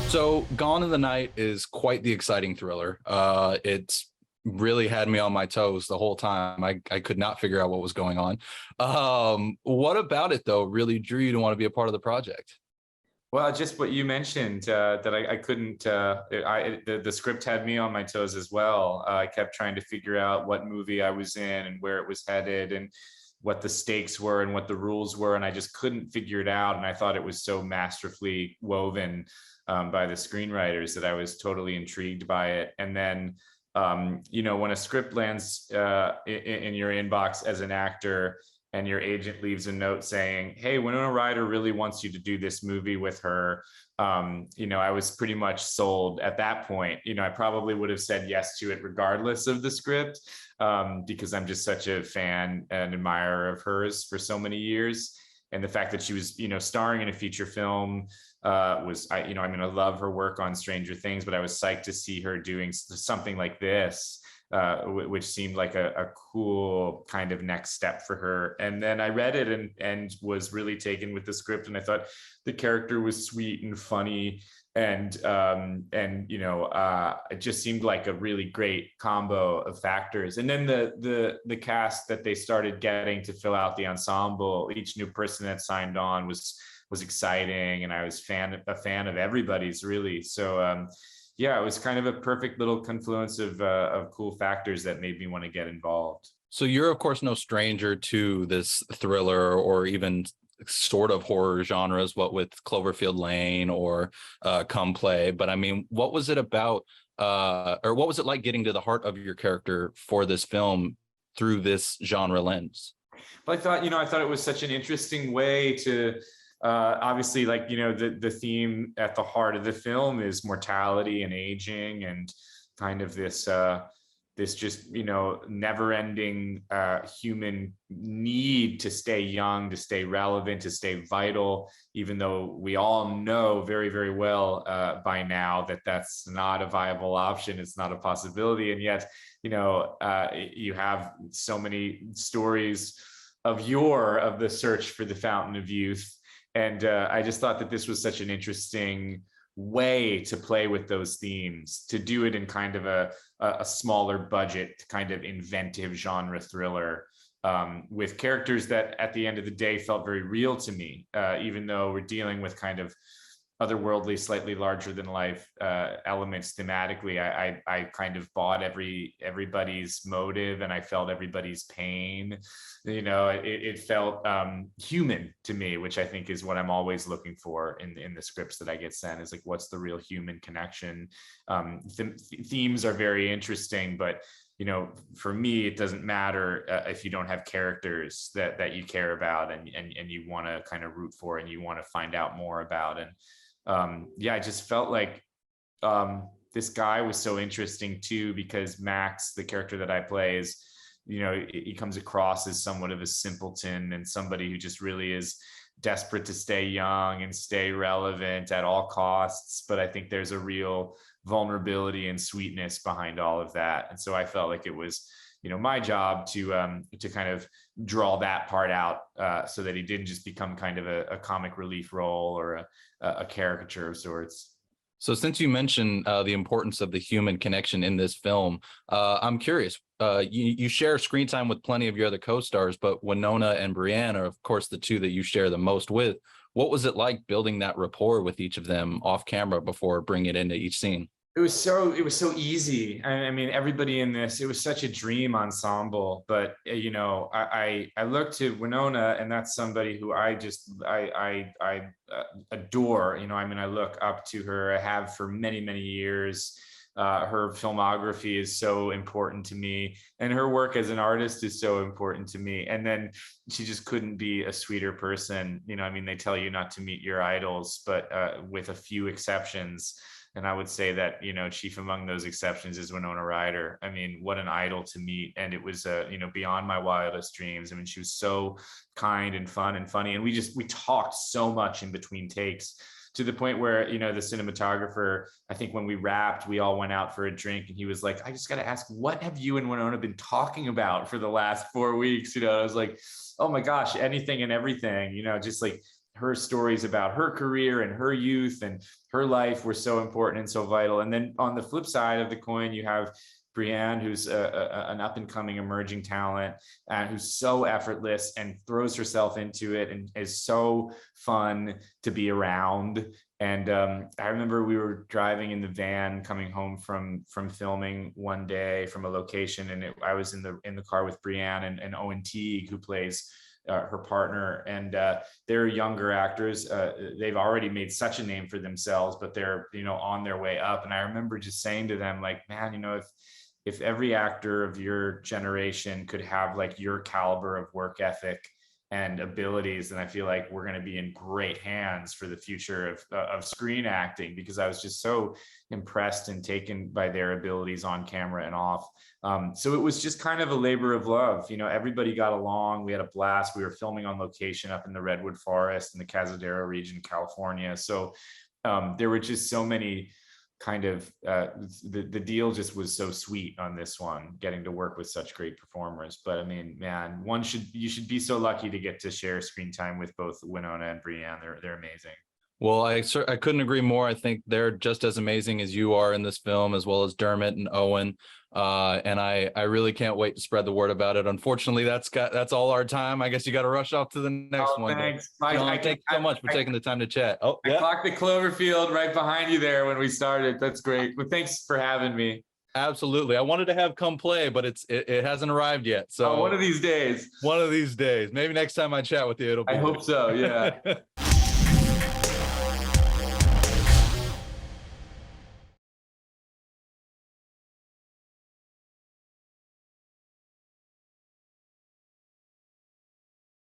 So, Gone in the Night is quite the exciting thriller. It's really had me on my toes the whole time. I could not figure out what was going on. What about it, though, really drew you to want to be a part of the project? Well, just what you mentioned that I couldn't. The script had me on my toes as well. I kept trying to figure out what movie I was in and where it was headed and what the stakes were and what the rules were, and I just couldn't figure it out. And I thought it was so masterfully woven by the screenwriters that I was totally intrigued by it. And then, when a script lands in your inbox as an actor and your agent leaves a note saying, "Hey, Winona Ryder really wants you to do this movie with her." I was pretty much sold at that point. I probably would have said yes to it regardless of the script, because I'm just such a fan and admirer of hers for so many years. And the fact that she was, starring in a feature film I love her work on Stranger Things, but I was psyched to see her doing something like this, which seemed like a cool kind of next step for her. And then I read it and was really taken with the script, and I thought the character was sweet and funny, and it just seemed like a really great combo of factors. And then the cast that they started getting to fill out the ensemble, each new person that signed on was exciting, and I was a fan of everybody's, really. So yeah, it was kind of a perfect little confluence of cool factors that made me want to get involved. So, you're, of course, no stranger to this thriller or even sort of horror genres, what with Cloverfield Lane or Come Play. But I mean, what was it about, or what was it like getting to the heart of your character for this film through this genre lens? But I thought it was such an interesting way to obviously, like, the theme at the heart of the film is mortality and aging, and kind of this just never ending human need to stay young, to stay relevant, to stay vital, even though we all know very, very well by now that that's not a viable option. It's not a possibility. And yet, you have so many stories of the search for the fountain of youth. And I just thought that this was such an interesting way to play with those themes, to do it in kind of a smaller budget, kind of inventive genre thriller, with characters that at the end of the day felt very real to me, even though we're dealing with kind of otherworldly, slightly larger than life elements thematically. I kind of bought everybody's motive, and I felt everybody's pain. It felt human to me, which I think is what I'm always looking for in the scripts that I get sent, is like, what's the real human connection? Themes are very interesting, but for me, it doesn't matter if you don't have characters that you care about and you want to kind of root for and you want to find out more about. And yeah, I just felt like this guy was so interesting too, because Max, the character that I play, is, he comes across as somewhat of a simpleton and somebody who just really is desperate to stay young and stay relevant at all costs. But I think there's a real vulnerability and sweetness behind all of that. And so I felt like it was, my job to kind of draw that part out, so that he didn't just become kind of a comic relief role or a caricature of sorts. So, since you mentioned the importance of the human connection in this film, I'm curious. You share screen time with plenty of your other co-stars, but Winona and Brianne are, of course, the two that you share the most with. What was it like building that rapport with each of them off camera before bringing it into each scene? It was so easy. I mean, everybody in this, it was such a dream ensemble. But I look to Winona, and that's somebody who I adore. I look up to her. I have for many, many years. Her filmography is so important to me, and her work as an artist is so important to me. And then she just couldn't be a sweeter person. They tell you not to meet your idols, but with a few exceptions. And I would say that, chief among those exceptions is Winona Ryder. I mean, what an idol to meet. And it was, beyond my wildest dreams. I mean, she was so kind and fun and funny. And we talked so much in between takes, to the point where, the cinematographer, I think when we wrapped, we all went out for a drink, and he was like, "I just got to ask, what have you and Winona been talking about for the last 4 weeks?" I was like, "Oh my gosh, anything and everything," just like her stories about her career and her youth and her life were so important and so vital. And then on the flip side of the coin, you have Brianne, who's an up and coming emerging talent, and who's so effortless and throws herself into it and is so fun to be around. And I remember we were driving in the van coming home from filming one day from a location, and I was in the car with Brianne and Owen Teague, who plays her partner, and they're younger actors. They've already made such a name for themselves, but they're, you know, on their way up. And I remember just saying to them, like, man, you know, if every actor of your generation could have like your caliber of work ethic and abilities, then I feel like we're going to be in great hands for the future of screen acting, because I was just so impressed and taken by their abilities on camera and off. So it was just kind of a labor of love. You know, everybody got along. We had a blast. We were filming on location up in the Redwood Forest in the Cazadero region, California. So there were just so many kind of the deal just was so sweet on this one, getting to work with such great performers. But I mean, man, you should be so lucky to get to share screen time with both Winona and Brianne. They're amazing. Well, I couldn't agree more. I think they're just as amazing as you are in this film, as well as Dermot and Owen. And I really can't wait to spread the word about it. Unfortunately, that's all our time. I guess you got to rush off to the next one. Thanks. John, thank you so much for taking the time to chat. Oh, I clocked the Cloverfield right behind you there when we started. That's great. Well, thanks for having me. Absolutely. I wanted to have Come Play, but it hasn't arrived yet. So one of these days. One of these days. Maybe next time I chat with you, it'll be. I hope so. Yeah.